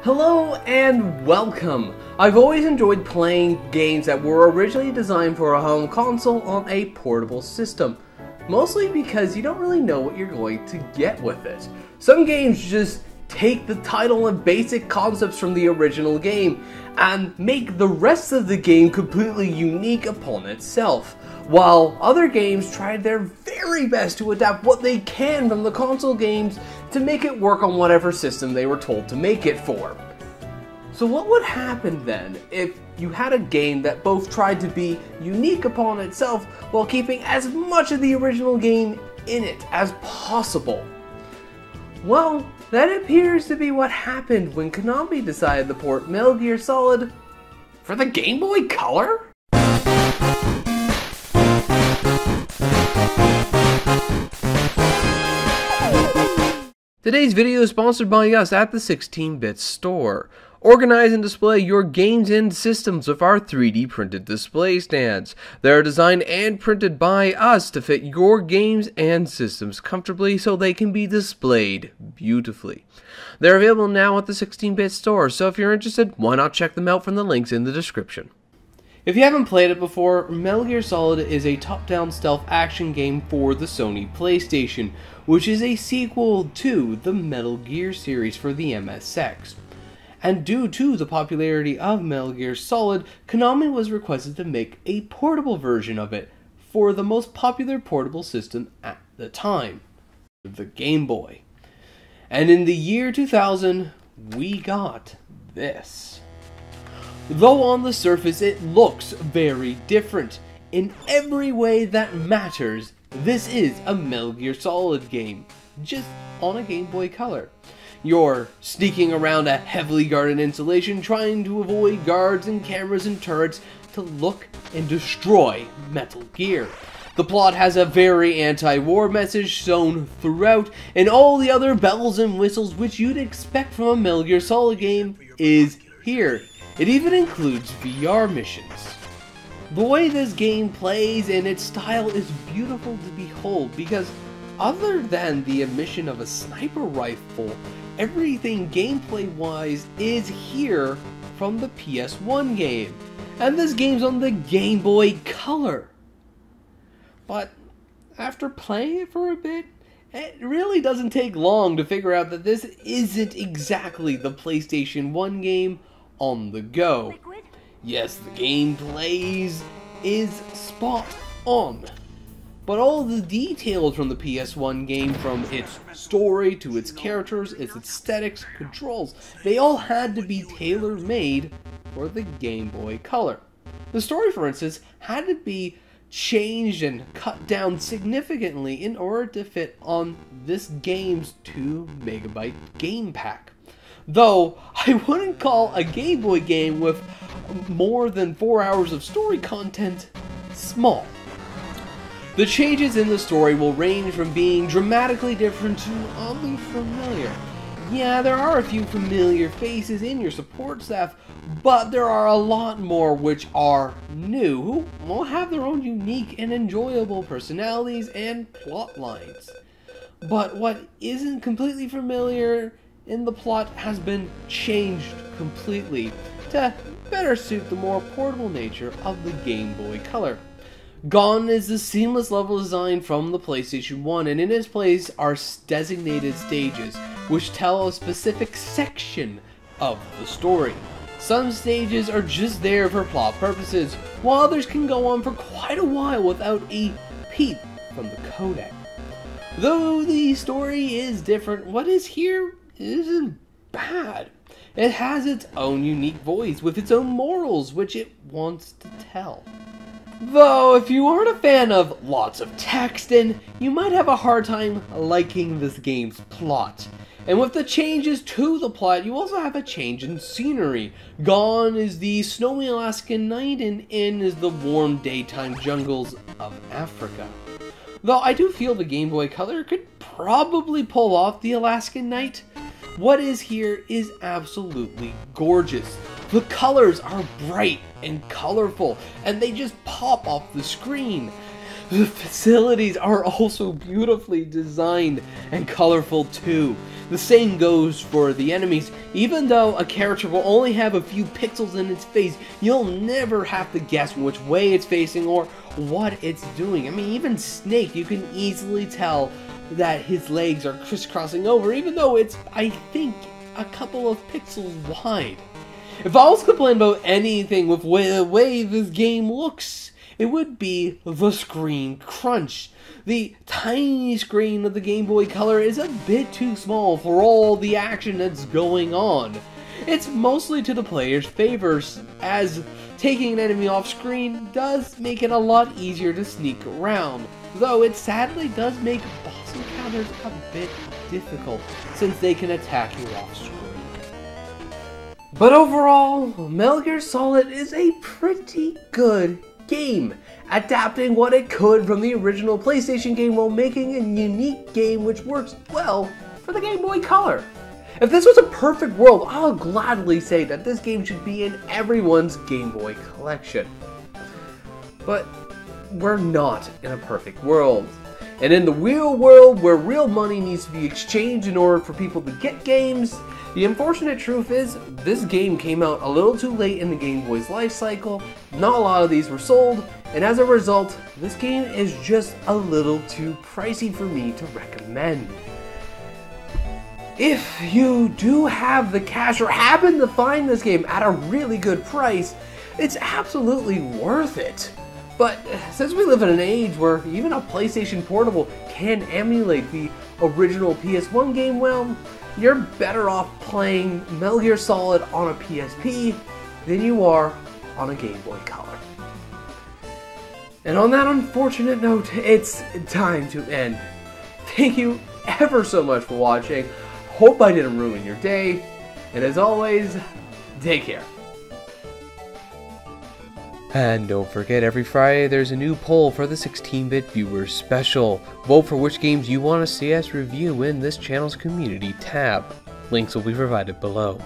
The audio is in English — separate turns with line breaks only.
Hello and welcome! I've always enjoyed playing games that were originally designed for a home console on a portable system. Mostly because you don't really know what you're going to get with it. Some games just take the title and basic concepts from the original game and make the rest of the game completely unique upon itself, while other games try their very best to adapt what they can from the console games to make it work on whatever system they were told to make it for. So what would happen then if you had a game that both tried to be unique upon itself while keeping as much of the original game in it as possible? Well, that appears to be what happened when Konami decided to port Metal Gear Solid for the Game Boy Color? Today's video is sponsored by us at the 16-Bit Store. Organize and display your games and systems with our 3D printed display stands. They are designed and printed by us to fit your games and systems comfortably so they can be displayed beautifully. They're available now at the 16-Bit Store, so if you're interested, why not check them out from the links in the description. If you haven't played it before, Metal Gear Solid is a top-down stealth action game for the Sony PlayStation, which is a sequel to the Metal Gear series for the MSX. And due to the popularity of Metal Gear Solid, Konami was requested to make a portable version of it for the most popular portable system at the time, the Game Boy. And in the year 2000, we got this. Though on the surface it looks very different, in every way that matters, this is a Metal Gear Solid game, just on a Game Boy Color. You're sneaking around a heavily guarded installation trying to avoid guards and cameras and turrets to look and destroy Metal Gear. The plot has a very anti-war message shown throughout, and all the other bells and whistles which you'd expect from a Metal Gear Solid game is here. It even includes VR missions. The way this game plays and its style is beautiful to behold because other than the emission of a sniper rifle, everything gameplay-wise is here from the PS1 game. And this game's on the Game Boy Color. But after playing it for a bit, it really doesn't take long to figure out that this isn't exactly the PlayStation 1 game on the go. Yes, the gameplay is spot on. But all the details from the PS1 game, from its story to its characters, its aesthetics, controls, they all had to be tailor-made for the Game Boy Color. The story, for instance, had to be changed and cut down significantly in order to fit on this game's 2 MB game pack. Though, I wouldn't call a Game Boy game with more than 4 hours of story content small. The changes in the story will range from being dramatically different to oddly familiar. Yeah, there are a few familiar faces in your support staff, but there are a lot more which are new, who will have their own unique and enjoyable personalities and plot lines. But what isn't completely familiar in the plot has been changed completely to better suit the more portable nature of the Game Boy Color. Gone is the seamless level design from the PlayStation 1, and in its place are designated stages, which tell a specific section of the story. Some stages are just there for plot purposes, while others can go on for quite a while without a peep from the codec. Though the story is different, what is here isn't bad. It has its own unique voice with its own morals which it wants to tell. Though if you aren't a fan of lots of text, then you might have a hard time liking this game's plot. And with the changes to the plot, you also have a change in scenery. Gone is the snowy Alaskan night, and in is the warm daytime jungles of Africa. Though I do feel the Game Boy Color could probably pull off the Alaskan night. What is here is absolutely gorgeous. The colors are bright and colorful, and they just pop off the screen. The facilities are also beautifully designed and colorful too. The same goes for the enemies. Even though a character will only have a few pixels in its face, you'll never have to guess which way it's facing or what it's doing. I mean, even Snake, you can easily tell that his legs are crisscrossing over, even though it's, I think, a couple of pixels wide. If I was to complain about anything with the way this game looks, it would be the screen crunch. The tiny screen of the Game Boy Color is a bit too small for all the action that's going on. It's mostly to the player's favors, as taking an enemy off screen does make it a lot easier to sneak around, though it sadly does make boss encounters a bit difficult, since they can attack you off screen. But overall, Metal Gear Solid is a pretty good game, adapting what it could from the original PlayStation game while making a unique game which works well for the Game Boy Color. If this was a perfect world, I'll gladly say that this game should be in everyone's Game Boy collection. But we're not in a perfect world. And in the real world, where real money needs to be exchanged in order for people to get games, the unfortunate truth is, this game came out a little too late in the Game Boy's life cycle, not a lot of these were sold, and as a result, this game is just a little too pricey for me to recommend. If you do have the cash or happen to find this game at a really good price, it's absolutely worth it. But since we live in an age where even a PlayStation Portable can emulate the original PS1 game, well, you're better off playing Metal Gear Solid on a PSP than you are on a Game Boy Color. And on that unfortunate note, it's time to end. Thank you ever so much for watching. Hope I didn't ruin your day. And as always, take care. And don't forget, every Friday there's a new poll for the 16-bit viewers special. Vote for which games you want to see us review in this channel's community tab. Links will be provided below.